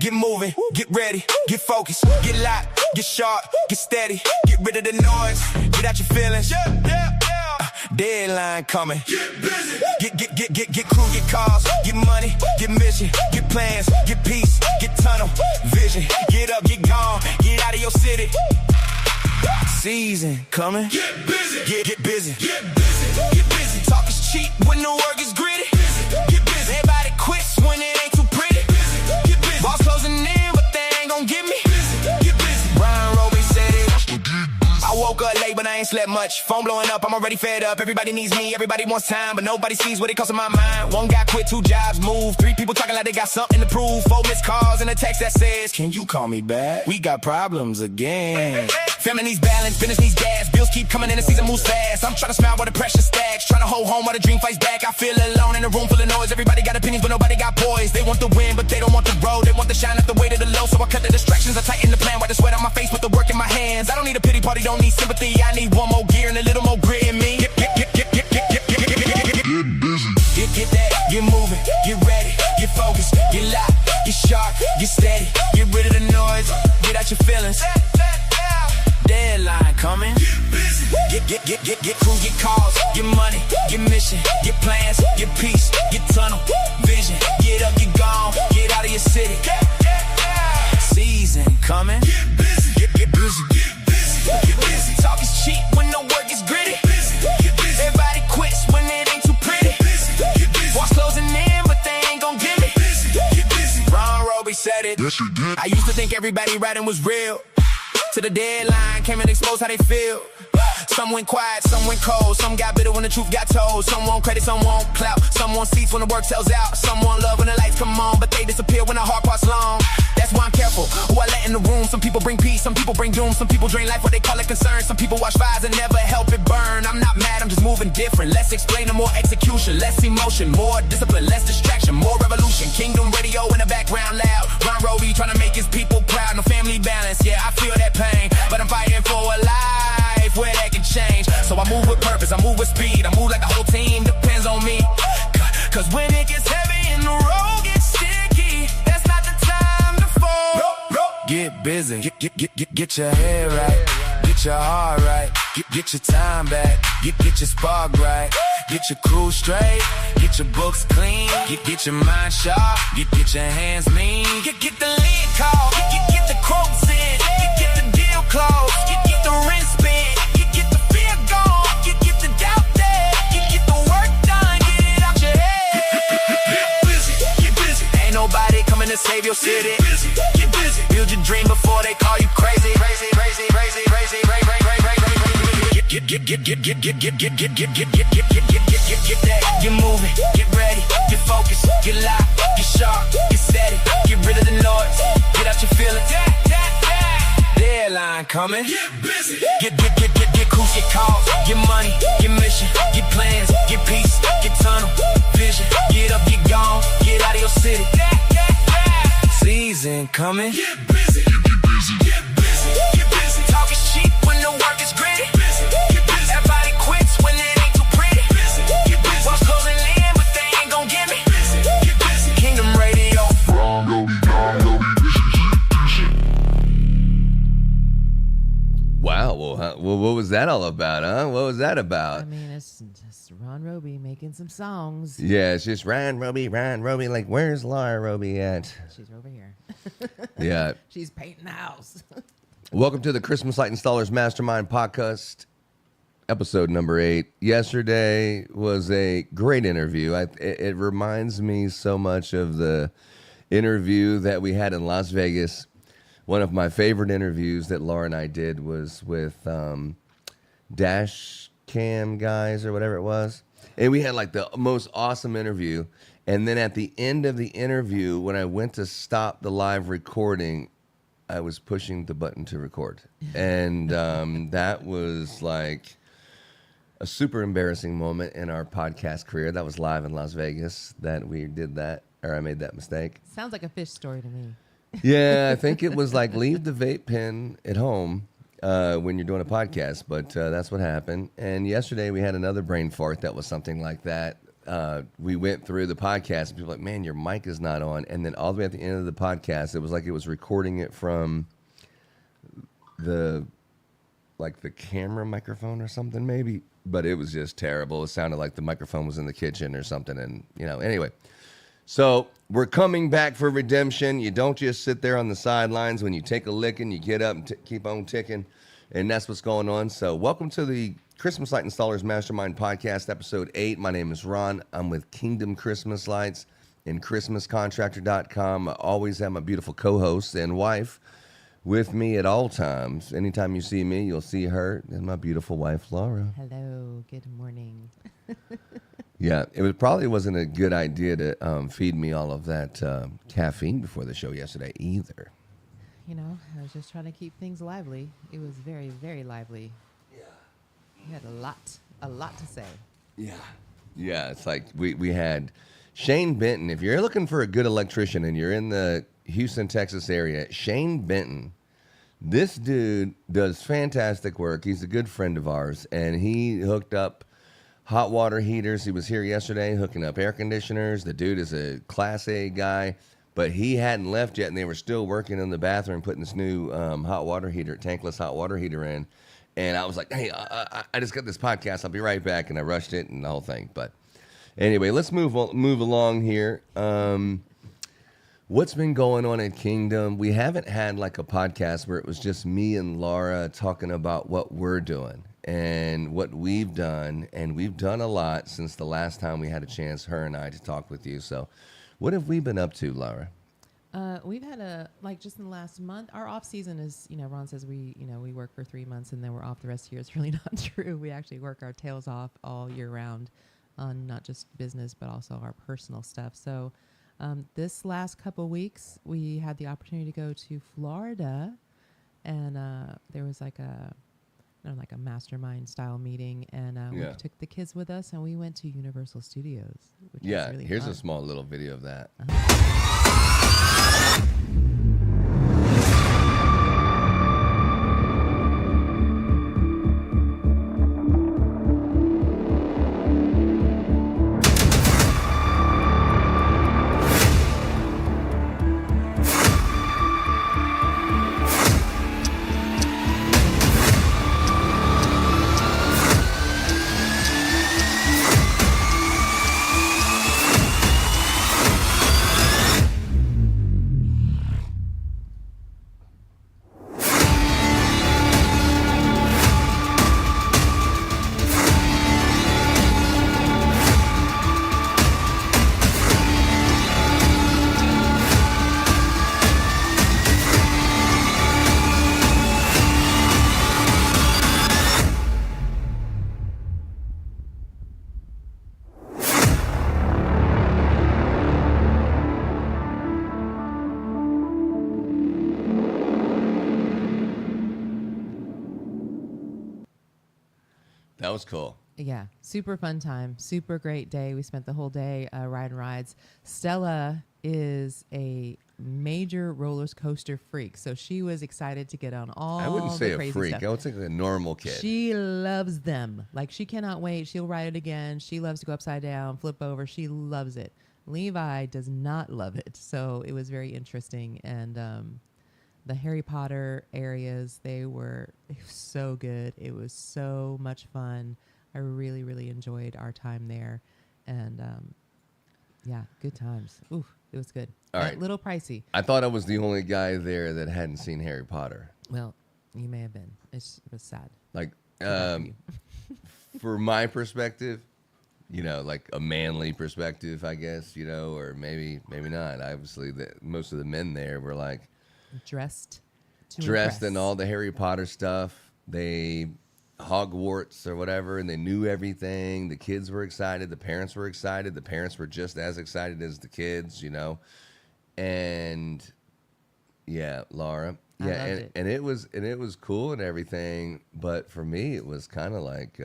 get moving, get ready, get focused, get locked, get sharp, get steady, get rid of the noise, get out your feelings. Deadline coming. Get busy. Get crew, get cars, get money, get mission, get plans, get peace, get tunnel vision. Get up, get gone, get out of your city. Season coming. Get busy. Get busy. Get busy. Get busy. Talk is cheap when the work is gritty. Get busy. Everybody quits when it ain't too pretty. Get busy. Boss closing in, but they ain't gon' get me. Get busy. Brian Roby said it. I woke up late, but I ain't slept much. Phone blowing up, I'm already fed up. Everybody needs me, everybody wants time, but nobody sees what it costs in my mind. One guy quit, 2 jobs moved, 3 people talking like they got something to prove. 4 missed calls and a text that says, can you call me back? We got problems again. Family needs balance, business needs gas. Bills keep coming in, the season moves fast. I'm trying to smile while the pressure stacks, trying to hold home while the dream fights back. I feel alone in a room full of noise. Everybody got opinions, but nobody got poise. They want the win, but they don't want the road. They want the shine at the weight of the low, so I cut the distractions. I tighten the plan, wipe the sweat on my face with the work in my hands. I don't need a pity party, don't need sympathy. I need one more gear and a little more grit in me. Get busy. Get that, get moving, get ready, get focused, get locked, get sharp, get steady, get rid of the noise, get out your feelings. Deadline coming. Get busy. Get crew, get calls, get money, get mission, get plans, get peace, get tunnel vision. Get up, get gone, get out of your city. Season coming. Get busy. Get busy. Get busy. Get busy. Talk is cheap when the work is gritty. Get busy. Everybody quits when it ain't too pretty. Get busy. Boss closing in, but they ain't gon' give me. Get busy. Ron Roby said it. Yes, you did. I used to think everybody writing was real. To the deadline, came and exposed how they feel. Some went quiet, some went cold. Some got bitter when the truth got told. Some want credit, some want clout. Some want seats when the work sells out. Some want love when the lights come on, but they disappear when the hard part's long. That's why I'm careful who I let in the room. Some people bring peace, some people bring doom. Some people drain life, what they call it concern. Some people watch fires and never help it burn. I'm not mad, I'm just moving different. Less explaining, more execution. Less emotion, more discipline. Less distraction, more revolution. Kingdom radio in the background loud. Ron Roby trying to make his people proud. No family balance, yeah, I feel that pain. But I'm fighting for a life where that can change. So I move with purpose, I move with speed. I move like the whole team depends on me. Cause when it gets heavy and the road gets sticky, that's not the time to fall. Get busy, get your head right, get your heart right, get your time back, get your spark right, get your crew straight, get your books clean, get your mind sharp, get your hands lean, get the lead call, get the quotes in, get the deal closed, get the rent spent, get the fear gone, get the doubt dead, get the work done, get it out your head. Get busy. Ain't nobody coming to save your city. Get busy. Build your dream before they call you crazy. Crazy. Get that, get moving, get ready, get focused, get locked, get sharp, get steady, get rid of the noise, get out your feelings. Deadline coming. Get busy. Get crew, get calls, get money, get mission, get plans, get peace, get tunnel vision. Get up, get gone, get out of your city. Season coming. Get busy. Get busy. Get busy. Get busy. Talk is cheap when the work is gritty. Get busy. Everybody quits when it ain't too pretty. Get busy. Boss closing in, but they ain't gon' get me. Get busy. Kingdom Radio. Wow, well, what was that all about, huh? What was that about? I mean, it's just Ron Roby making some songs. Yeah, it's just Ron Roby. Like, where's Laura Roby at? She's over here. Yeah. She's painting the house. Welcome to the Christmas Light Installers Mastermind podcast, episode number 8. Yesterday was a great interview. It reminds me so much of the interview that we had in Las Vegas. One of my favorite interviews that Laura and I did was with Dash Cam guys or whatever it was. And we had like the most awesome interview. And then at the end of the interview, when I went to stop the live recording, I was pushing the button to record. And that was like a super embarrassing moment in our podcast career. That was live in Las Vegas that we did that, or I made that mistake. Sounds like a fish story to me. Yeah, I think it was like leave the vape pen at home when you're doing a podcast, but that's what happened. And yesterday we had another brain fart that was something like that. we went through the podcast, and people were like, man, your mic is not on. And then all the way at the end of the podcast, it was like it was recording it from the camera microphone or something, maybe. But it was just terrible. It sounded like the microphone was in the kitchen or something. And, anyway. So we're coming back for redemption. You don't just sit there on the sidelines. When you take a licking, you get up and keep on ticking. And that's what's going on. So welcome to the Christmas Light Installers Mastermind Podcast, Episode 8. My name is Ron. I'm with Kingdom Christmas Lights and ChristmasContractor.com. I always have my beautiful co-host and wife with me at all times. Anytime you see me, you'll see her and my beautiful wife, Laura. Hello, good morning. Yeah, probably wasn't a good idea to feed me all of that caffeine before the show yesterday either. I was just trying to keep things lively. It was very, very lively. Yeah. You had a lot to say. Yeah. Yeah, it's like we had Shane Benton. If you're looking for a good electrician and you're in the Houston, Texas area, Shane Benton, this dude does fantastic work. He's a good friend of ours, and he hooked up hot water heaters. He was here yesterday hooking up air conditioners. The dude is a Class A guy, but he hadn't left yet, and they were still working in the bathroom putting this new hot water heater, tankless hot water heater in. And I was like, hey, I just got this podcast. I'll be right back. And I rushed it and the whole thing. But anyway, let's move along here. What's been going on in Kingdom? We haven't had like a podcast where it was just me and Laura talking about what we're doing and what we've done. And we've done a lot since the last time we had a chance, her and I, to talk with you. So what have we been up to, Laura? We've had just in the last month, our off season is, Ron says we work for 3 months and then we're off the rest of the year. It's really not true. We actually work our tails off all year round on not just business, but also our personal stuff. So this last couple weeks, we had the opportunity to go to Florida, and there was like a mastermind style meeting, and we took the kids with us, and we went to Universal Studios, which was really here's fun. a small little video of that. That was cool. Yeah, super fun time, super great day. We spent the whole day riding rides. Stella is a major roller coaster freak, so she was excited to get on all the crazy stuff. I wouldn't say a freak. I would say a normal kid. She loves them. Like, she cannot wait. She'll ride it again. She loves to go upside down, flip over. She loves it. Levi does not love it, so it was very interesting. And the Harry Potter areas, it was so good. It was so much fun. I really, really enjoyed our time there. And good times. Ooh, it was good. All right. A little pricey. I thought I was the only guy there that hadn't seen Harry Potter. Well, you may have been. It was sad. Like, for my perspective, like a manly perspective, I guess, or maybe not. Obviously, most of the men there were like, dressed in all the Harry Potter stuff. They Hogwarts or whatever, and they knew everything. The kids were excited. The parents were excited. The parents were just as excited as the kids, And yeah, Laura. Yeah, and it was cool and everything, but for me it was kind of like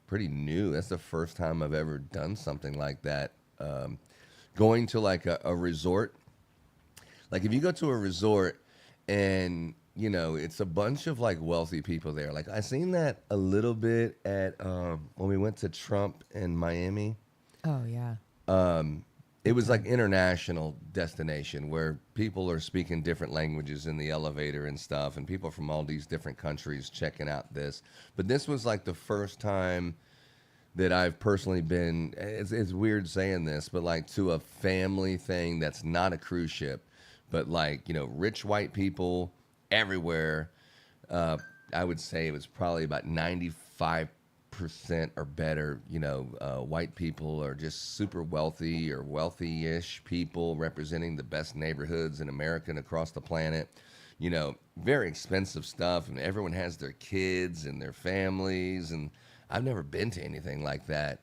pretty new. That's the first time I've ever done something like that. Going to like a resort. Like if you go to a resort and it's a bunch of like wealthy people there. Like I seen that a little bit at when we went to Trump in Miami. Oh yeah. It was like international destination where people are speaking different languages in the elevator and stuff, and people from all these different countries checking out this. But this was like the first time that I've personally been, it's weird saying this, but like to a family thing that's not a cruise ship, but like, rich white people everywhere. I would say it was probably about 95% or better, white people are just super wealthy or wealthy-ish people representing the best neighborhoods in America and across the planet. Very expensive stuff, and everyone has their kids and their families, and I've never been to anything like that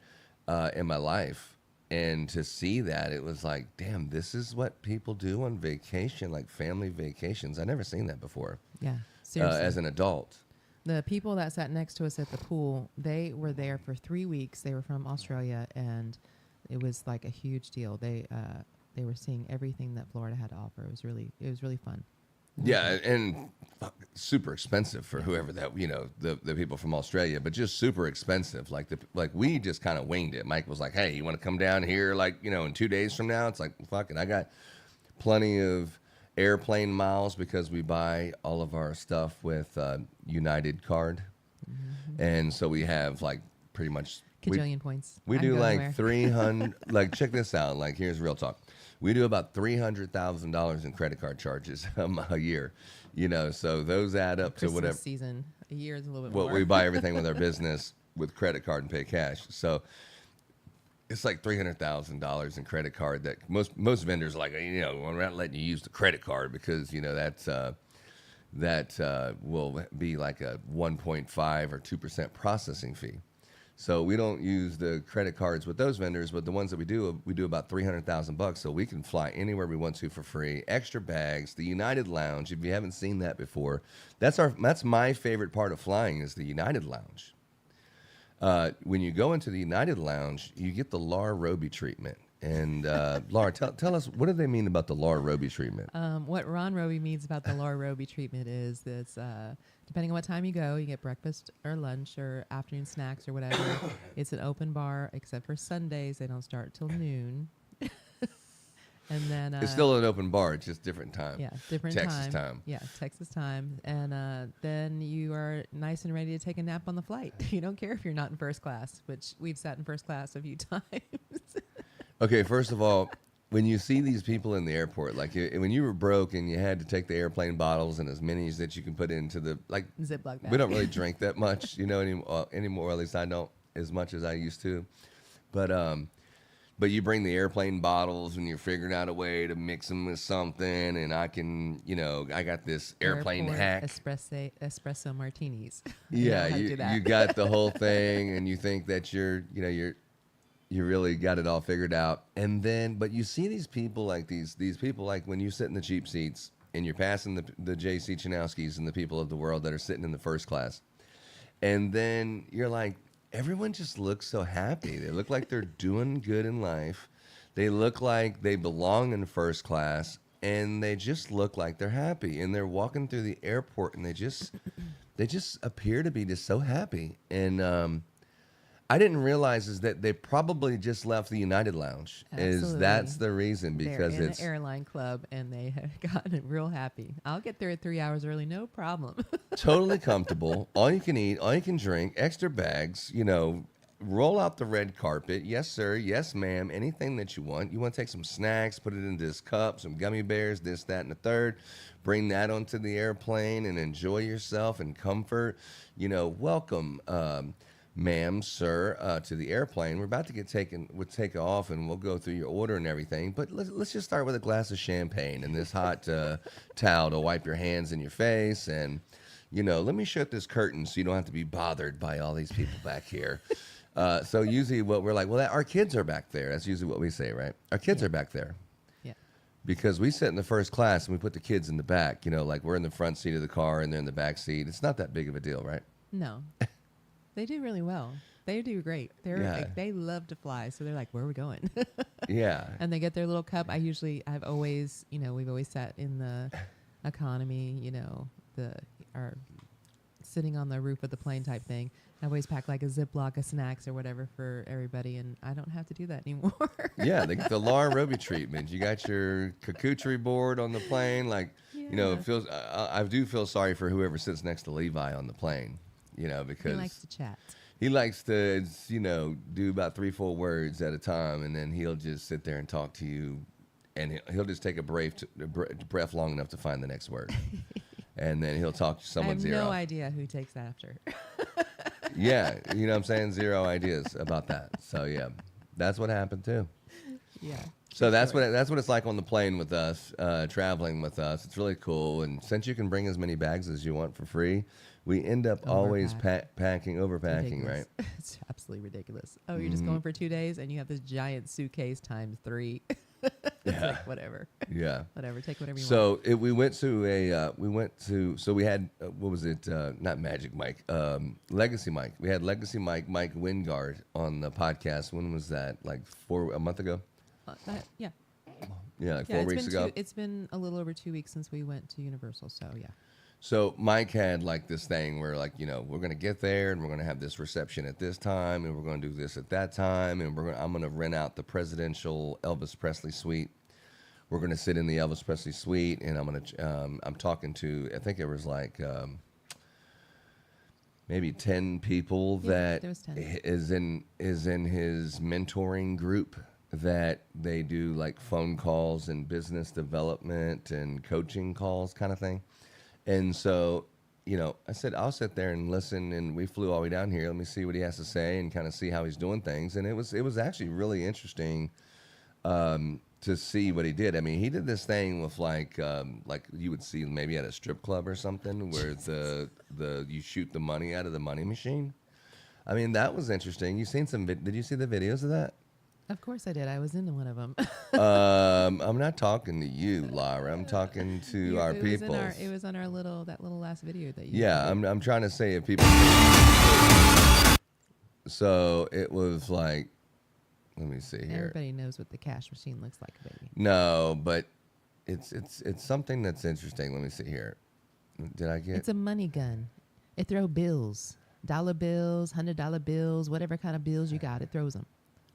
in my life. And to see that, it was like, damn, this is what people do on vacation, like family vacations. I've never seen that before. Yeah, seriously. As an adult. The people that sat next to us at the pool, they were there for 3 weeks. They were from Australia, and it was like a huge deal. They were seeing everything that Florida had to offer. It was really fun. Yeah, and super expensive for whoever that, the people from Australia, but just super expensive. Like we just kind of winged it. Mike was like, "Hey, you want to come down here in 2 days from now?" It's like, fuck it. I got plenty of airplane miles because we buy all of our stuff with United card. Mm-hmm. And so we have like pretty much Kajillion points. We do like 300, like check this out. Like here's real talk. We do about $300,000 in credit card charges a year, so those add up Christmas to whatever season. A year is a little bit more. Well, we buy everything with our business with credit card and pay cash. So it's like $300,000 in credit card that most vendors are like, we're not letting you use the credit card because, that will be like a 1.5 or 2% processing fee. So we don't use the credit cards with those vendors, but the ones that we do about $300,000, so we can fly anywhere we want to for free. Extra bags, the United Lounge. If you haven't seen that before, that's my favorite part of flying is the United Lounge. When you go into the United Lounge, you get the Laura Roby treatment. And Laura, tell us, what do they mean about the Laura Roby treatment? What Ron Roby means about the Laura Roby treatment is this, depending on what time you go, you get breakfast or lunch or afternoon snacks or whatever. It's an open bar, except for Sundays. They don't start till noon. And then it's still an open bar. It's just different time. Yeah, different Texas time. Yeah, Texas time. And then you are nice and ready to take a nap on the flight. You don't care if you're not in first class, which we've sat in first class a few times. Okay, first of all, when you see these people in the airport, like when you were broke and you had to take the airplane bottles and as many as that you can put into the Ziploc bag. We don't really drink that much, anymore. At least I don't as much as I used to. But you bring the airplane bottles and you're figuring out a way to mix them with something. And I can, I got this airplane hack. Espresso martinis. Yeah, you got the whole thing, and you think that you really got it all figured out. And then, but you see these people like these people like when you sit in the cheap seats and you're passing the J.C. Chanowskis and the people of the world that are sitting in the first class. And then you're like, everyone just looks so happy. They look like they're doing good in life. They look like they belong in first class, and they just look like they're happy. And they're walking through the airport, and they just appear to be just so happy. And I didn't realize is that they probably just left the United Lounge. Absolutely. That's the reason, because they're in it's an airline club and they have gotten real happy. I'll get there at 3 hours early, no problem. totally comfortable. All you can eat, all you can drink, extra bags, roll out the red carpet. Yes, sir. Yes, ma'am. Anything that you want. You want to take some snacks, put it in this cup, some gummy bears, this, that, and the third. Bring that onto the airplane and enjoy yourself in comfort. Welcome, ma'am, sir, to the airplane. We're about to we'll take off, and we'll go through your order and everything. But let's just start with a glass of champagne and this hot towel to wipe your hands and your face. And, let me shut this curtain so you don't have to be bothered by all these people back here. So usually what we're like, well, our kids are back there. That's usually what we say, right? Our kids are back there. Yeah. Because we sit in the first class and we put the kids in the back. Like we're in the front seat of the car and they're in the back seat. It's not that big of a deal, right? No. They do really well. They do great. They love to fly, so they're like, "Where are we going?" Yeah. And they get their little cup. I've always, we've always sat in the economy. Our sitting on the roof of the plane type thing. I always pack like a Ziploc of snacks or whatever for everybody, and I don't have to do that anymore. Yeah, the Laura Roby treatment. You got your charcuterie board on the plane. Like, you know, it feels. I do feel sorry for whoever sits next to Levi on the plane. You know, because he likes to chat. He likes to, you know, do about 3-4 words at a time, and then he'll just sit there and talk to you, and he'll just take a breath long enough to find the next word, and then he'll talk to someone's ear off. I have no idea who takes that after. Yeah, you know what I'm saying? Zero ideas about that. So yeah, that's what happened too. Yeah. So that's what it's like on the plane with us, traveling with us. It's really cool, and since you can bring as many bags as you want for free, we end up always overpacking, right? It's absolutely ridiculous. Oh, you're just going for 2 days, and you have this giant suitcase times 3. It's like whatever. Yeah. Whatever. Take whatever you want. So we had what was it? Not Magic Mike, Legacy Mike. We had Legacy Mike Wingard on the podcast. When was that? Like a month ago? Yeah. Yeah, like 4 weeks ago. It's been a little over 2 weeks since we went to Universal. So yeah. So Mike had like this thing where like, you know, we're going to get there and we're going to have this reception at this time and we're going to do this at that time and I'm going to rent out the presidential Elvis Presley suite. We're going to sit in the Elvis Presley suite and I'm talking to, I think it was like maybe 10 people that there was 10. is in his mentoring group that they do like phone calls and business development and coaching calls kind of thing. And so, you know, I said, I'll sit there and listen. And we flew all the way down here. Let me see what he has to say and kind of see how he's doing things. And it was actually really interesting to see what he did. I mean, he did this thing with like you would see maybe at a strip club or something where you shoot the money out of the money machine. I mean, that was interesting. Did you see the videos of that? Of course I did. I was into one of them. I'm not talking to you, Laura. I'm talking to our people. It was on our little last video that you. Yeah, I'm trying to say if people. So it was like, let me see here. Everybody knows what the cash machine looks like, baby. No, but it's something that's interesting. Let me see here. Did I get? It's a money gun. It throws bills, dollar bills, $100 bills, whatever kind of bills you got. It throws them.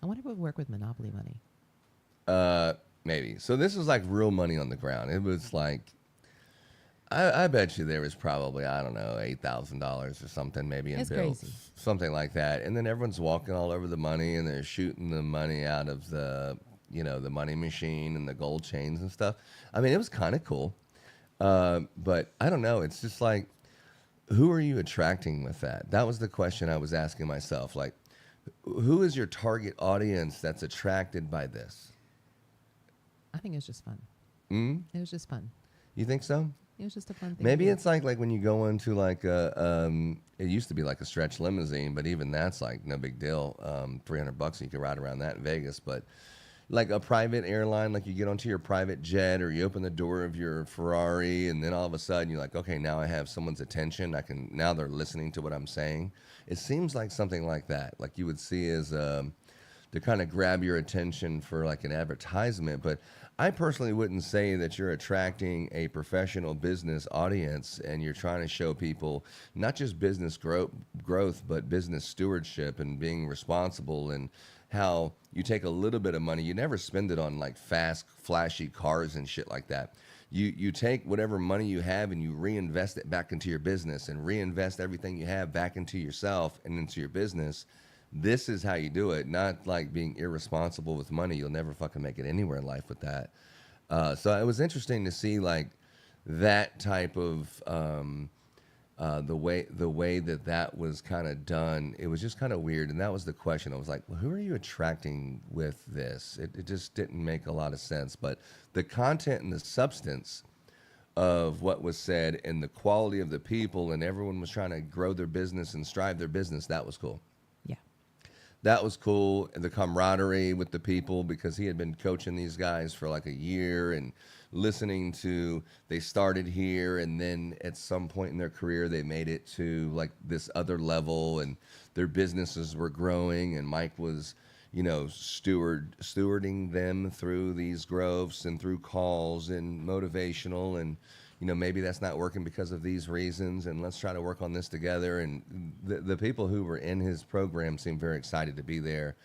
I wonder if it would work with Monopoly money. Maybe. So this was like real money on the ground. It was like, I bet you there was probably, I don't know, $8,000 or something maybe in bills. Crazy. Something like that. And then everyone's walking all over the money and they're shooting the money out of the, you know, the money machine and the gold chains and stuff. I mean, it was kind of cool. But I don't know. It's just like, who are you attracting with that? That was the question I was asking myself. Like, who is your target audience that's attracted by this? I think it was just fun. It was just fun. You think so? It was just a fun thing. Maybe it's like when you go into like it used to be like a stretch limousine, but even that's like no big deal. $300 you can ride around that in Vegas, but like a private airline, like you get onto your private jet or you open the door of your Ferrari and then all of a sudden you're like, okay, now I have someone's attention. Now they're listening to what I'm saying. It seems like something like that, like you would see as to kind of grab your attention for like an advertisement. But I personally wouldn't say that you're attracting a professional business audience and you're trying to show people not just business growth, but business stewardship and being responsible and how you take a little bit of money. You never spend it on like fast, flashy cars and shit like that. You take whatever money you have and you reinvest it back into your business and reinvest everything you have back into yourself and into your business. This is how you do it, not like being irresponsible with money. You'll never fucking make it anywhere in life with that. So it was interesting to see like that type of the way that was kind of done. It was just kind of weird, and that was the question. I was like, well, who are you attracting with this? It just didn't make a lot of sense. But the content and the substance of what was said and the quality of the people and everyone was trying to grow their business and strive their business, that was cool. That was cool. And the camaraderie with the people, because he had been coaching these guys for like a year and listening to, they started here and then at some point in their career, they made it to like this other level and their businesses were growing. And Mike was, you know, stewarding them through these growths and through calls and motivational. And, maybe that's not working because of these reasons, and let's try to work on this together. And the people who were in his program seemed very excited to be there.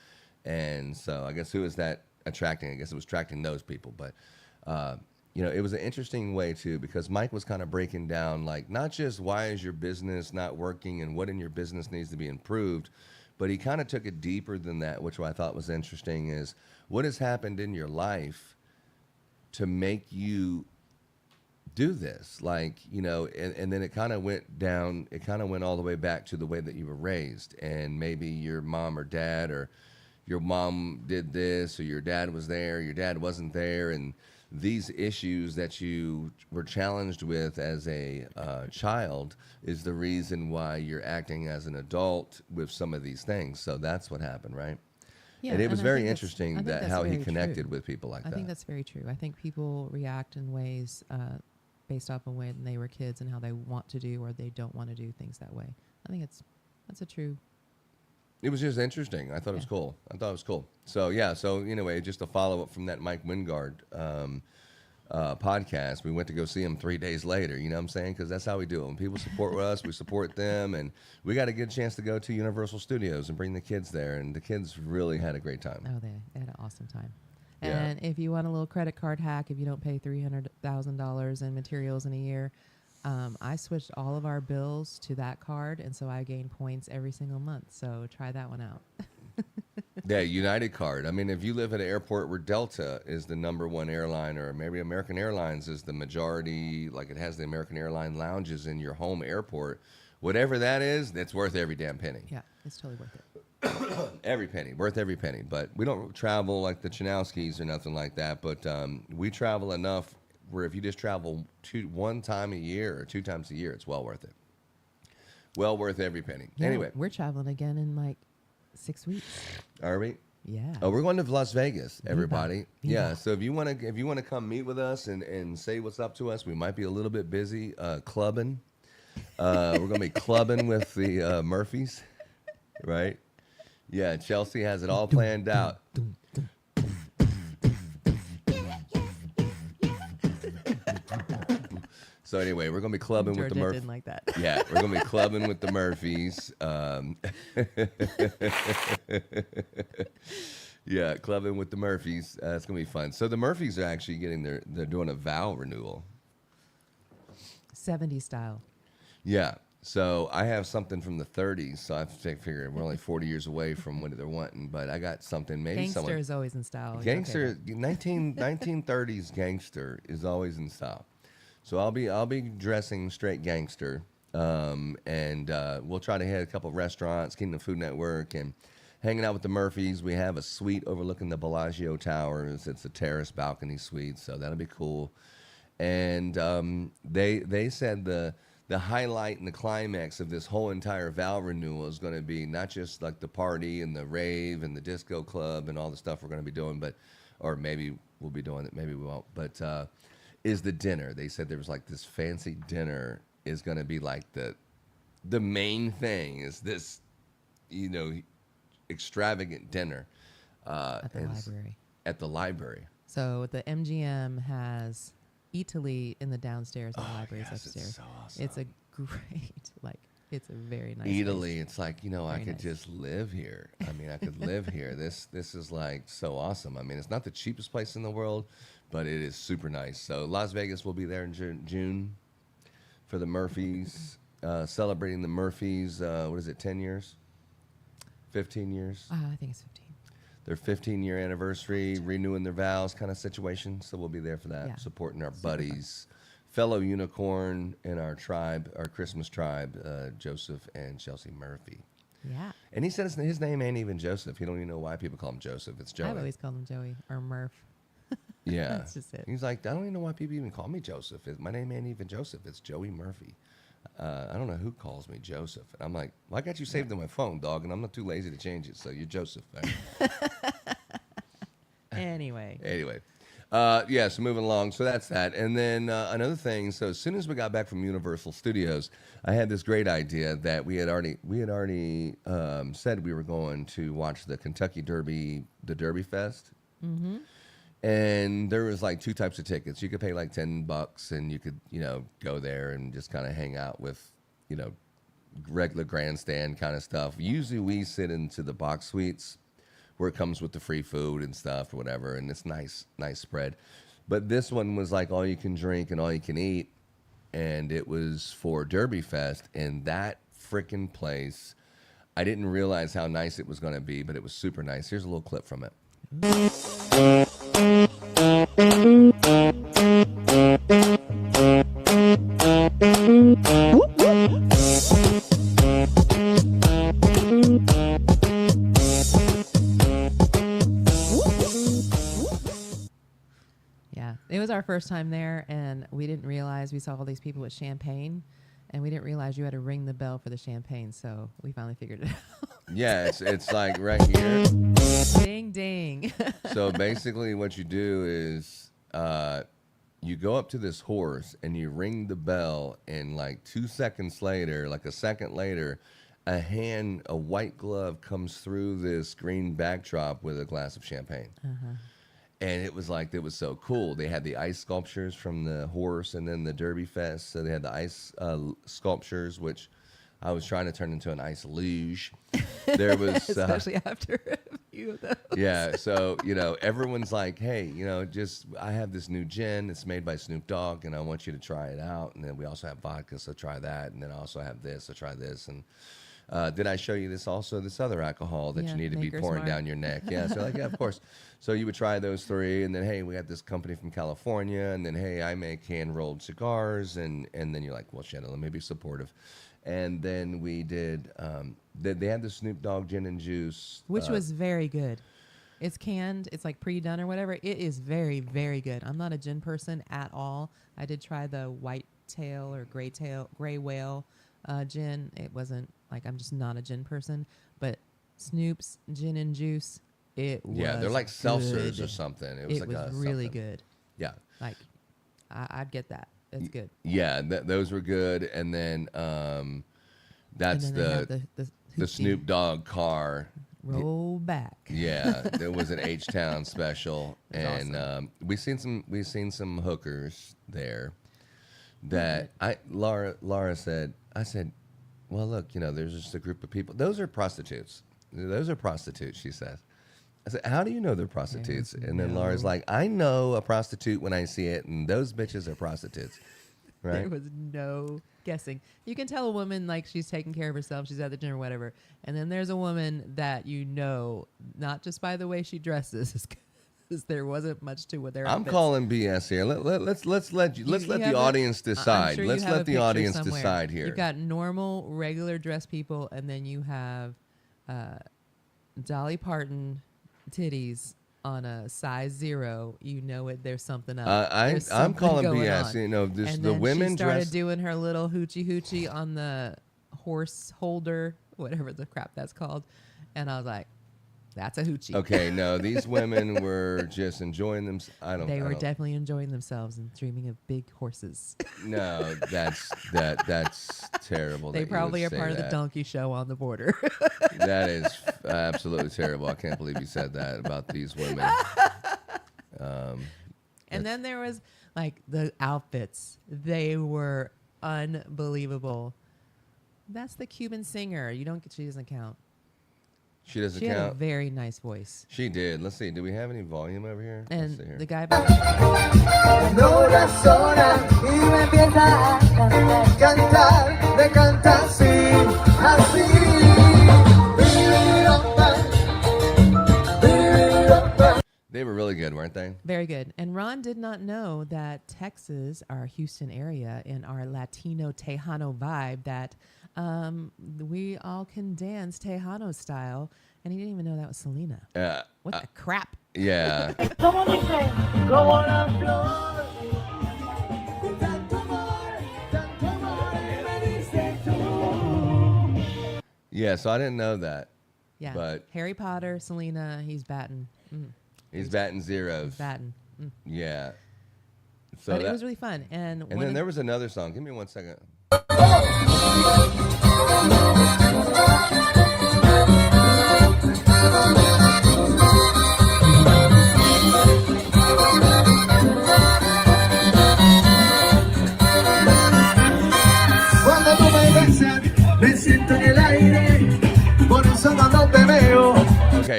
And so I guess who is that attracting? I guess it was attracting those people. But, it was an interesting way, too, because Mike was kind of breaking down, like, not just why is your business not working and what in your business needs to be improved, but he kind of took it deeper than that, which I thought was interesting, is what has happened in your life to make you do this? Like, and then it kind of went down, it kind of went all the way back to the way that you were raised. And maybe your mom or dad, or your mom did this, or your dad was there, your dad wasn't there. And these issues that you were challenged with as a child is the reason why you're acting as an adult with some of these things. So that's what happened, right? Yeah, and it was very interesting that how he connected with people like that. I think that's very true. I think people react in ways based off of when they were kids and how they want to do or they don't want to do things that way. I think that's a true. It was just interesting. I thought it was cool. So anyway, just a follow up from that Mike Wingard podcast. We went to go see him 3 days later. You know what I'm saying? Because that's how we do it. When people support us, we support them, and we got a good chance to go to Universal Studios and bring the kids there. And the kids really had a great time. Oh, they had an awesome time. And if you want a little credit card hack, if you don't pay $300,000 in materials in a year, I switched all of our bills to that card, and so I gain points every single month. So try that one out. Yeah, United Card. I mean, if you live at an airport where Delta is the #1 airline, or maybe American Airlines is the majority, like it has the American Airline lounges in your home airport, whatever that is, that's worth every damn penny. Yeah, it's totally worth it. Every penny, worth every penny. But we don't travel like the Chanowskis or nothing like that. But we travel enough where if you just travel one time a year or 2 times a year, it's well worth it. Well worth every penny. Yeah, anyway, we're traveling again in like 6 weeks. Are we? Yeah. Oh, we're going to Las Vegas, everybody. Viva. Yeah. So if you want to come meet with us and say what's up to us, we might be a little bit busy clubbing. We're going to be clubbing with the Murphys, right? Yeah. Chelsea has it all planned out. So anyway, we're going to be clubbing with the Murphys. Didn't like that. Yeah, we're going to be clubbing with the Murphys. Yeah, clubbing with the Murphys. It's going to be fun. So the Murphys are actually they're doing a vow renewal. 70s style. Yeah. So I have something from the 30s. So I figure we're only 40 years away from what they're wanting. But I got something. Maybe Gangster is always in style. Gangster, 1930s gangster is always in style. So I'll be dressing straight gangster, and we'll try to hit a couple of restaurants, Kingdom Food Network, and hanging out with the Murphys. We have a suite overlooking the Bellagio Towers. It's a terrace balcony suite, so that'll be cool. And they said the highlight and the climax of this whole entire vow renewal is going to be not just like the party and the rave and the disco club and all the stuff we're going to be doing, or maybe we'll be doing it, maybe we won't, but is the dinner. They said there was like this fancy dinner is going to be like the main thing is this, extravagant dinner. At the library. At the library. So the MGM has Italy in the downstairs and the library's upstairs. It's so awesome. It's a great, it's a very nice Italy, place. it's like, I could just live here. I mean, I could live here. This is like so awesome. I mean, it's not the cheapest place in the world, but it is super nice. So Las Vegas will be there in June for the Murphys, celebrating the Murphys, 10 years? 15 years? I think it's 15. Their 15-year anniversary, renewing their vows kind of situation. So we'll be there for that, supporting our buddies, fellow unicorn in our tribe, our Christmas tribe, Joseph and Chelsea Murphy. Yeah. And he said his name ain't even Joseph. He don't even know why people call him Joseph. It's Joey. I've always called him Joey or Murph. Yeah. That's just it. He's like, I don't even know why people even call me Joseph. My name ain't even Joseph. It's Joey Murphy. I don't know who calls me Joseph. And I'm like, well, I got you saved on my phone, dog, and I'm not too lazy to change it, so you're Joseph. Right? Anyway. So moving along. So that's that. And then another thing, so as soon as we got back from Universal Studios, I had this great idea that we had already said we were going to watch the Kentucky Derby, the Derby Fest. Mm-hmm. And there was like two types of tickets. You could pay like $10 and you could, go there and just kind of hang out with, regular grandstand kind of stuff. Usually we sit into the box suites where it comes with the free food and stuff or whatever. And it's nice spread. But this one was like all you can drink and all you can eat. And it was for Derby Fest. And that freaking place, I didn't realize how nice it was going to be, but it was super nice. Here's a little clip from it. Yeah, it was our first time there, and we didn't realize we saw all these people with champagne, and we didn't realize you had to ring the bell for the champagne, so we finally figured it out. Yeah, it's like right here. Ding, ding. So basically what you do is you go up to this horse and you ring the bell, and like 2 seconds later, like a second later, a white glove comes through this green backdrop with a glass of champagne. Uh-huh. And it was so cool. They had the ice sculptures from the horse and then the Derby Fest. So they had the ice sculptures, which I was trying to turn into an ice luge. There was especially after a few of those. yeah. So, everyone's like, hey, I have this new gin. It's made by Snoop Dogg, and I want you to try it out. And then we also have vodka, so try that. And then I also have this, so try this. And did I show you this other alcohol that you need to be Maker's pouring Mark. down your neck? Yeah. So yeah, of course. So you would try those three, and then, hey, we got this company from California, and then, hey, I make hand-rolled cigars, and then you're like, well, shit, let me be supportive. And then we did, they had the Snoop Dogg gin and juice. Which was very good. It's canned. It's like pre-done or whatever. It is very, very good. I'm not a gin person at all. I did try the white tail or gray whale gin. It wasn't like, I'm just not a gin person. But Snoop's gin and juice, it was Yeah, they're like seltzers good. or something. It was really something. good. Yeah. Like, I'd get that. It's good. Yeah, those were good. And then that's And then they have the hoochie. Snoop Dogg car. Roll back. Yeah, there was an H-Town special, It was and awesome. we seen some hookers there. That Laura said. I said, well, look, there's just a group of people. Those are prostitutes. Those are prostitutes. She says. I said, how do you know they're prostitutes? And then Laura's like, I know a prostitute when I see it, and those bitches are prostitutes. Right? There was no guessing. You can tell a woman like she's taking care of herself, she's at the gym or whatever. And then there's a woman that not just by the way she dresses, because there wasn't much to what they're. I'm calling BS here. Let's let the audience decide. Sure let's let the audience decide here. You've got normal, regular dress people, and then you have Dolly Parton titties on a size 0. There's something up. I'm something calling going BS. on. This, And the then women she started dress. doing her little hoochie on the horse holder, whatever the crap that's called, and I was like, "That's a hoochie." Okay, no, these women were just enjoying them. They were definitely enjoying themselves and dreaming of big horses. No, that's terrible. They that you probably would are say part of the that. donkey show on the border. That is absolutely terrible. I can't believe you said that about these women. And then there was like the outfits. They were unbelievable. That's the Cuban singer. She doesn't count. She doesn't She had a count. very nice voice. She did. Let's see. Do we have any volume over here? And Let's see here. the guy No razona y me empieza a cantar, me canta así, así. They were really good, weren't they? Very good. And Ron did not know that Texas, our Houston area, and our Latino Tejano vibe, that we all can dance Tejano style. And he didn't even know that was Selena. What the crap? Yeah. Como dice, como la flor, tanto amor, me dice tú. Yeah, so I didn't know that. Yeah. But Harry Potter, Selena, he's batting. he's batting zeros. He's batting. Yeah. So But it was really fun. And then there was another song. Give me 1 second.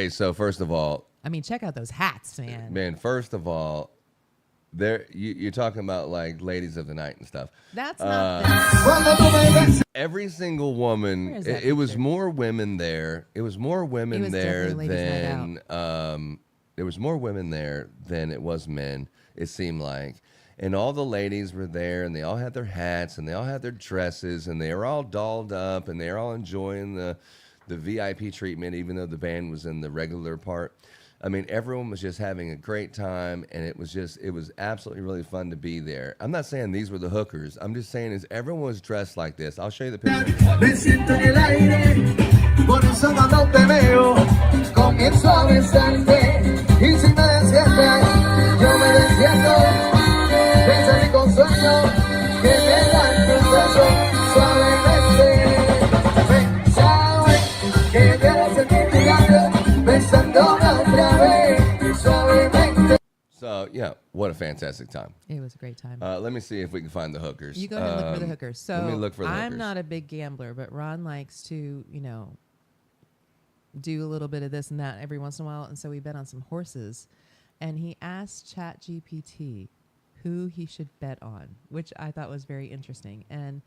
Okay, so first of all, I mean, check out those hats, man. first of all, you're talking about like ladies of the night and stuff. That's not Every single woman. Where is that It was picture? more women there. It was more women It was there definitely ladies' night than there was more women there than it was men. It seemed like. And all the ladies were there, and they all had their hats, and they all had their dresses, and they were all dolled up, and they were all enjoying the VIP treatment, even though the band was in the regular part. I mean, everyone was just having a great time, and it was absolutely really fun to be there. I'm not saying these were the hookers. I'm just saying is everyone was dressed like this. I'll show you the picture. Me siento en el aire, por eso cuando te veo, comienzo a besarte. Y si me despiertas, yo me despierto. Pensando con sueño, que me dan tus besos suavemente. Pensaba que te harás sentir mi labio, besándola otra vez, suavemente. So, yeah, what a fantastic time. It was a great time. Let me see if we can find the hookers. You go ahead and look for the hookers. So let me look for the I'm hookers. not a big gambler, but Ron likes to, do a little bit of this and that every once in a while. And so we bet on some horses. And he asked ChatGPT who he should bet on, which I thought was very interesting. And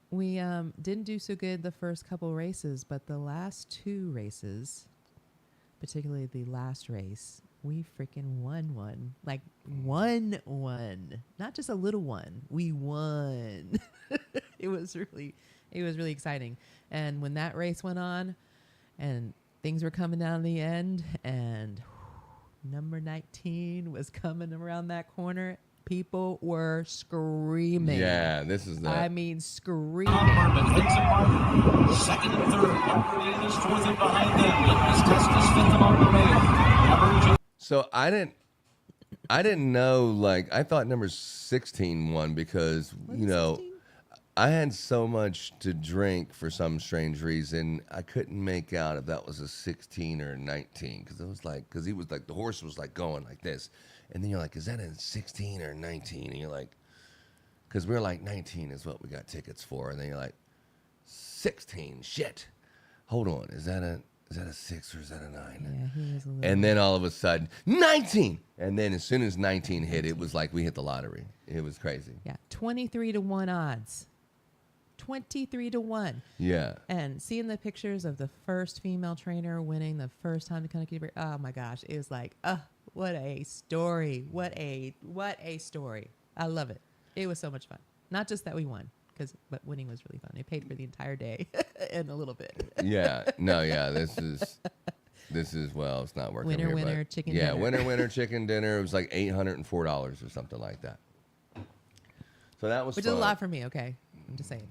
we didn't do so good the first couple races, but the last two races, particularly the last race, we freaking won one. Like won one. Not just a little one. We won. It was really exciting. And when that race went on and things were coming down the end and number 19 was coming around that corner, people were screaming. Yeah, this is the. I mean, screaming. Harmon picks apart. Second and third. Number 8 is fourth and behind them. Litmus Test is fifth along the way. Average. So I didn't know. Like I thought number 16 won because Was you it know 16? I had so much to drink for some strange reason. I couldn't make out if that was a 16 or a 19 because it was like he was like the horse was like going like this, and then you're like, is that a 16 or a 19? And you're like, because we're like 19 is what we got tickets for, and then you're like 16. Shit, hold on, is that a 6 or is that a 9? Yeah, he was a little. And then all of a sudden, 19! And then as soon as 19 hit, it was like we hit the lottery. It was crazy. Yeah, 23-1 odds. 23-1. Yeah. And seeing the pictures of the first female trainer winning the first time to Kentucky Derby, oh my gosh, it was like, what a story. What a story. I love it. It was so much fun. Not just that we won, but winning was really fun. It paid for the entire day and a little bit. Yeah. No, yeah. This is well, it's not working. Winner, here, winner, but chicken yeah, dinner. winner, chicken dinner. It was like $804 or something like that. So that was Which fun. is a lot for me, okay? I'm just saying,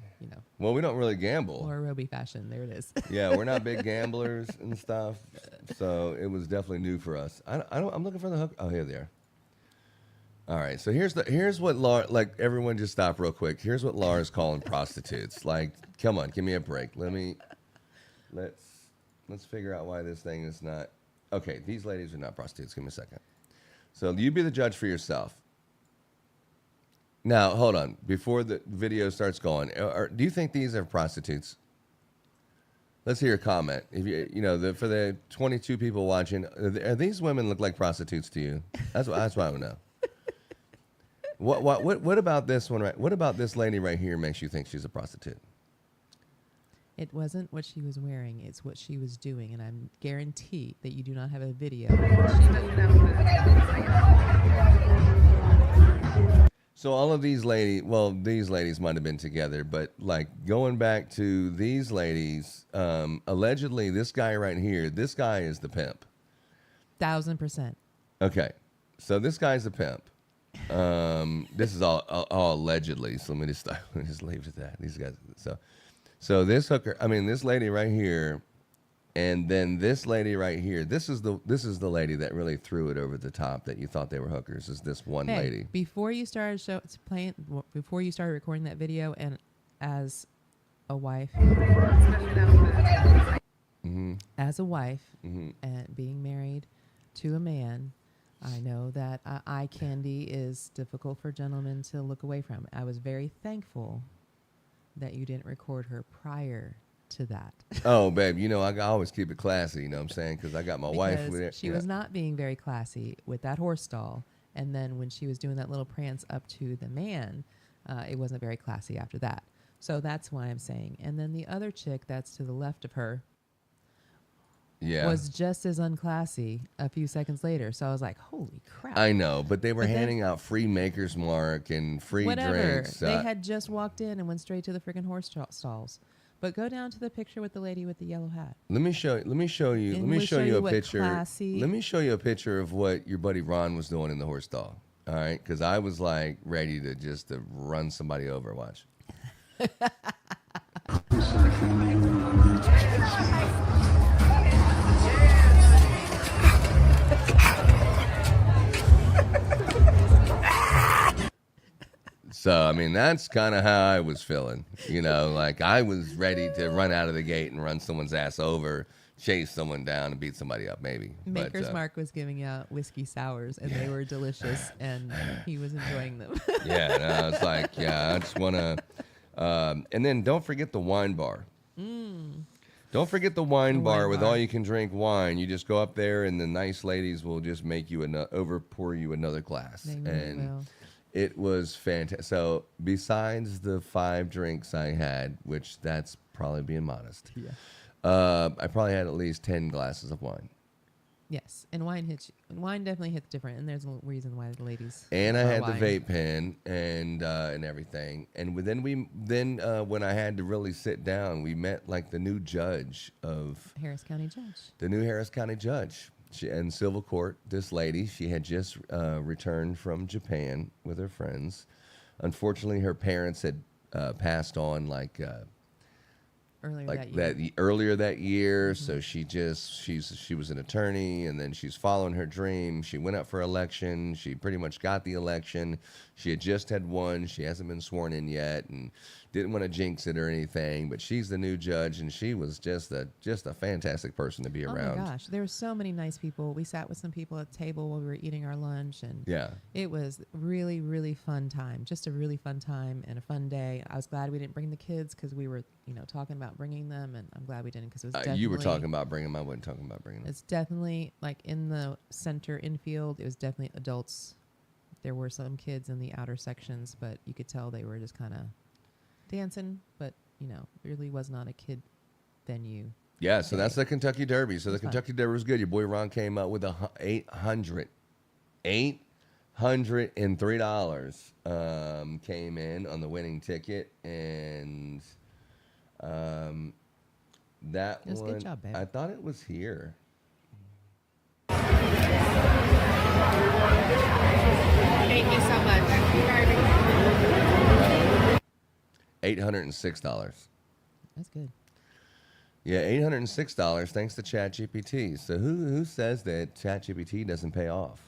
Well, we don't really gamble. Or Roby fashion. There it is. Yeah, we're not big gamblers and stuff. So it was definitely new for us. I'm looking for the hook. Oh, here they are. All right. So here's what Laura, like everyone just stop real quick. Here's what Laura's calling prostitutes. Like, come on, give me a break. Let's figure out why this thing is not. Okay, these ladies are not prostitutes. Give me a second. So you be the judge for yourself. Now, hold on. Before the video starts going, do you think these are prostitutes? Let's hear a comment. If for the 22 people watching, are these women look like prostitutes to you? That's what I want to know. What about this one? Right? What about this lady right here makes you think she's a prostitute? It wasn't what she was wearing. It's what she was doing. And I guarantee that you do not have a video. So all of these these ladies might have been together, but like going back to these ladies, allegedly this guy right here, this guy is the pimp. 1,000%. Okay, so this guy's the pimp. This is all allegedly. So let me just leave it at that. These guys. So this hooker, this lady right here, and then this lady right here. This is the lady that really threw it over the top. That you thought they were hookers. Is this one lady? Before you started before you started recording that video, and as a wife, Mm-hmm. And being married to a man, I know that eye candy is difficult for gentlemen to look away from. I was very thankful that you didn't record her prior to that. Oh, babe, you know, I always keep it classy, you know what I'm saying? Because I got my wife Because with it. she was not being very classy with that horse stall. And then when she was doing that little prance up to the man, it wasn't very classy after that. So that's why I'm saying. And then the other chick that's to the left of her was just as unclassy a few seconds later. So I was like, holy crap. I know, but they were handing out free Maker's Mark and free drinks. They had just walked in and went straight to the freaking horse stalls. But go down to the picture with the lady with the yellow hat. Let me show you a picture. Let me show you a picture of what your buddy Ron was doing in the horse stall. All right, because I was like ready to run somebody over. Watch. So, I mean, that's kind of how I was feeling, you know, like I was ready to run out of the gate and run someone's ass over, chase someone down and beat somebody up, maybe. Maker's Mark was giving out whiskey sours, and they were delicious, and he was enjoying them. Yeah, no, it's like, I just want to, and then don't forget the wine bar. Don't forget the wine bar with all you can drink wine. You just go up there, and the nice ladies will just make you pour you another glass. They really will. It was fantastic. So besides the 5 drinks I had, which that's probably being modest, I probably had at least 10 glasses of wine. Yes, and wine definitely hits different, and there's a reason why the ladies. And I had the vape pen and everything. And then when I had to really sit down, we met like the new judge of Harris County judge. The new Harris County judge. In civil court, this lady, she had just returned from Japan with her friends. Unfortunately, her parents had passed on earlier that year. So she was an attorney, and then she's following her dream. She went up for election. She pretty much got the election. She had just had won. She hasn't been sworn in yet, and didn't want to jinx it or anything. But she's the new judge, and she was just a fantastic person to be around. Oh my gosh, there were so many nice people. We sat with some people at the table while we were eating our lunch, and it was really, really fun time. Just a really fun time and a fun day. I was glad we didn't bring the kids because we were, talking about bringing them, and I'm glad we didn't because it was definitely. You were talking about bringing them. I wasn't talking about bringing them. It's definitely like in the center infield. It was definitely adults. There were some kids in the outer sections, but you could tell they were just kind of dancing, but really was not a kid venue. Yeah, so that's the Kentucky Derby. So the Kentucky Derby was good. Your boy Ron came up with $803 came in on the winning ticket, and that was one. Good job, babe. I thought it was here. Thank you so much. $806. That's good. Yeah, $806 thanks to ChatGPT. So who says that ChatGPT doesn't pay off?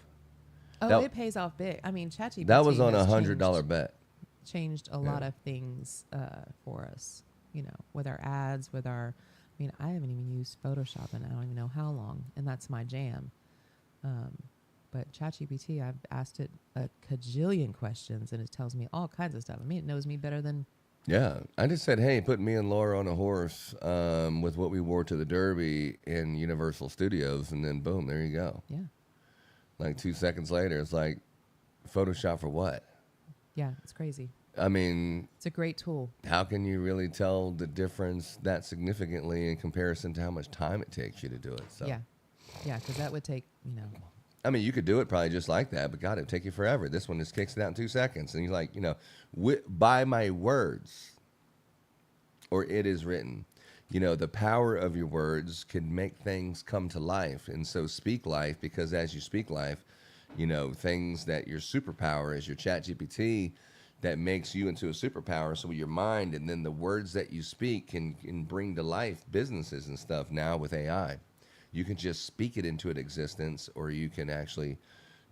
Oh, it pays off big. I mean, ChatGPT. That was on a $100 bet. Changed a lot of things for us. With our ads, I haven't even used Photoshop in I don't even know how long, and that's my jam. But ChatGPT, I've asked it a cajillion questions, and it tells me all kinds of stuff. I mean, it knows me better than. Yeah, I just said, hey, put me and Laura on a horse with what we wore to the Derby in Universal Studios, and then boom, there you go. Yeah. Like 2 seconds later, it's like, Photoshop for what? Yeah, it's crazy. I mean, it's a great tool. How can you really tell the difference that significantly in comparison to how much time it takes you to do it? So. Yeah, because that would take, I mean, you could do it probably just like that, but God, it would take you forever. This one just kicks it out in 2 seconds. And you're like, by my words, or it is written, the power of your words can make things come to life. And so speak life, because as you speak life, things that your superpower is your ChatGPT that makes you into a superpower. So your mind and then the words that you speak can bring to life businesses and stuff now with AI. You can just speak it into existence, or you can actually,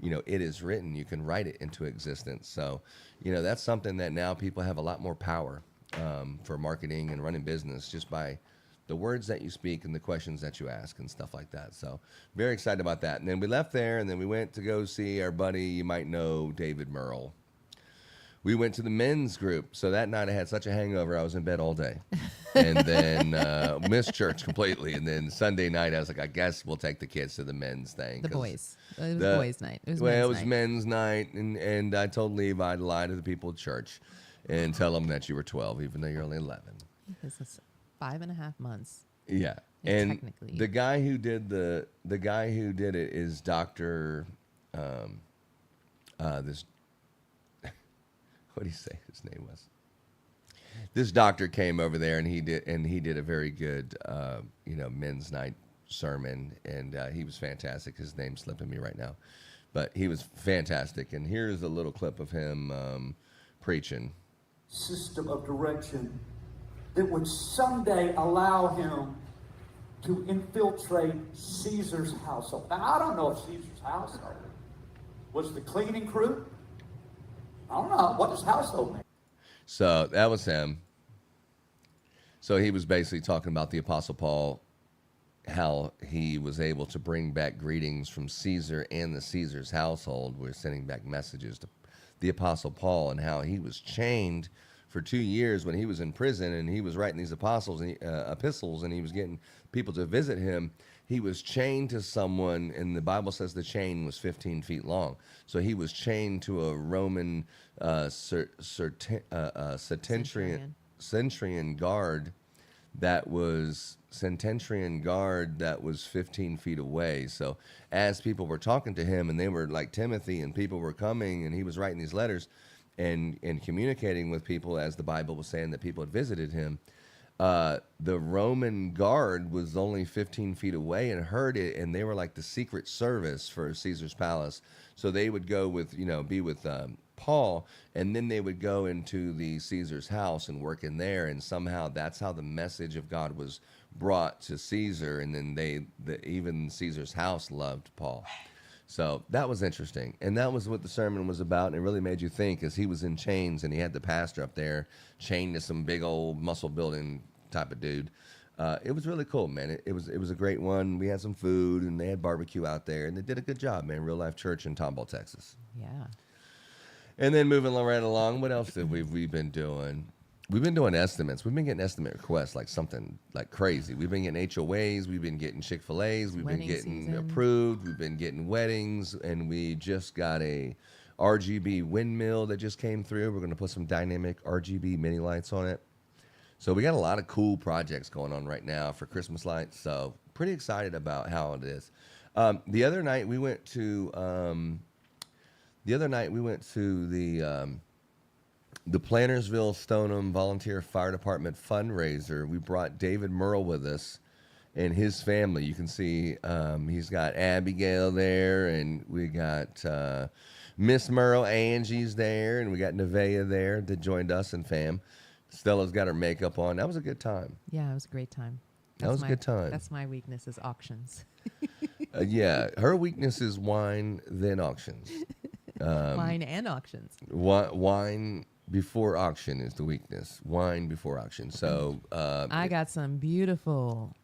it is written, you can write it into existence. So, that's something that now people have a lot more power for marketing and running business just by the words that you speak and the questions that you ask and stuff like that. So very excited about that. And then we left there, and then we went to go see our buddy, you might know, David Merle. we went to the men's group. So that night I had such a hangover, I was in bed all day. And then missed church completely. And then Sunday night, I was like, I guess we'll take the kids to the men's thing. The boys. It was the boys' night. It was men's night. And I told Levi I'd lie to the people at church and tell them that you were 12, even though you're only 11. This is 5.5 months. Yeah. And And technically. the guy who did it is Dr. This what do you say his name was? This doctor came over there and he did a very good men's night sermon, and he was fantastic. His name's slipping me right now, but he was fantastic. And here's a little clip of him preaching. System of direction that would someday allow him to infiltrate Caesar's household. Now, I don't know if Caesar's household was the cleaning crew. I don't know. What does household mean? So that was him. So he was basically talking about the Apostle Paul, how he was able to bring back greetings from Caesar and the Caesar's household. We're sending back messages to the Apostle Paul, and how he was chained for 2 years when he was in prison, and he was writing these epistles, and he was getting people to visit him. He was chained to someone, and the Bible says the chain was 15 feet long. So he was chained to a Roman centurion guard that was 15 feet away. So as people were talking to him, and they were like Timothy, and people were coming, and he was writing these letters and communicating with people, as the Bible was saying that people had visited him. The Roman guard was only 15 feet away and heard it, and they were like the secret service for Caesar's palace. So they would go with, be with Paul, and then they would go into the Caesar's house and work in there, and somehow that's how the message of God was brought to Caesar, and then even Caesar's house loved Paul. So that was interesting, and that was what the sermon was about, and it really made you think, as he was in chains, and he had the pastor up there chained to some big old muscle building type of dude. It was really cool, man. It was a great one. We had some food, and they had barbecue out there, and they did a good job, man. Real Life Church in Tomball, Texas. Yeah. And then moving right along, what else have we been doing? We've been doing estimates. We've been getting estimate requests like something like crazy. We've been getting HOAs. We've been getting Chick-fil-A's. We've been getting season. approved. We've been getting weddings. And we just got a RGB windmill that just came through. We're going to put some dynamic RGB mini lights on it. So we got a lot of cool projects going on right now for Christmas lights. So pretty excited about how it is. The other night we went to the Plantersville Stoneham Volunteer Fire Department fundraiser. We brought David Merle with us and his family. You can see he's got Abigail there, and we got Miss Merle, Angie's there, and we got Nevaeh there that joined us and fam. Stella's got her makeup on. That was a good time. Yeah, it was a great time. That was a good time. That's my weakness, is auctions. Yeah, her weakness is wine, then auctions. Wine and auctions. Wine before auction is the weakness. Wine before auction. So I got some beautiful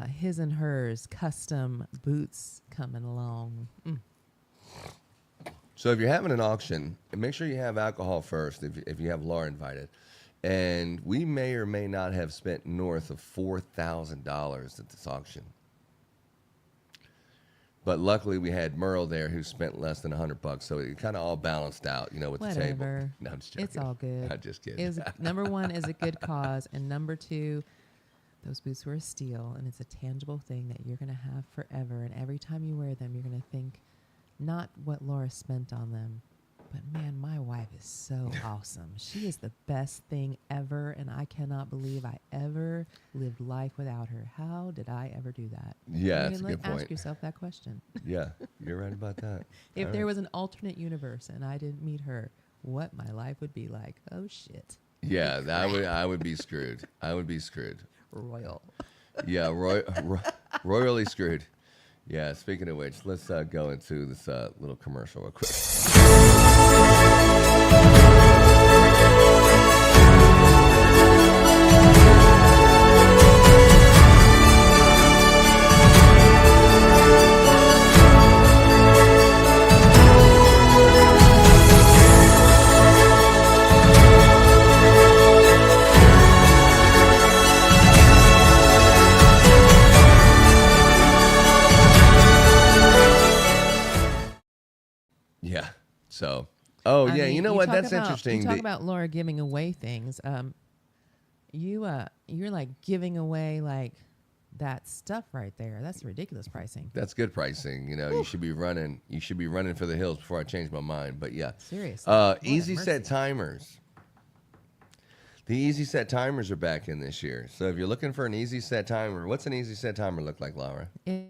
his and hers custom boots coming along. So if you're having an auction, make sure you have alcohol first if you have Laura invited. And we may or may not have spent north of $4,000 at this auction. But luckily we had Merle there who spent less than $100, so it kind of all balanced out, with the table. Whatever. No, I'm just joking. It's all good. I'm just kidding. Number one is a good cause, and number two, those boots were a steal, and it's a tangible thing that you're going to have forever. And every time you wear them, you're going to think not what Laura spent on them, but man, my wife is so awesome. She is the best thing ever, and I cannot believe I ever lived life without her. How did I ever do that? Yeah, that's a good point. Ask yourself that question. Yeah, you're right about that. If there was an alternate universe and I didn't meet her, what my life would be like? Oh shit. Yeah, I would be screwed. I would be screwed. Royal. Yeah, royally screwed. Yeah, speaking of which, let's go into this little commercial real quick. So, oh I yeah, mean, you know what? talk That's about- interesting. You talk about Laura giving away things. You're like giving away like that stuff right there. That's ridiculous pricing. That's good pricing. You know, you should be running. You should be running for the hills before I change my mind. But yeah, Seriously. What a easy set mercy. timers. The easy set timers are back in this year. So if you're looking for an easy set timer, what's an easy set timer look like, Laura? You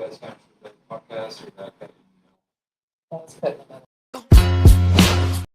guys have the podcast or that? That's good.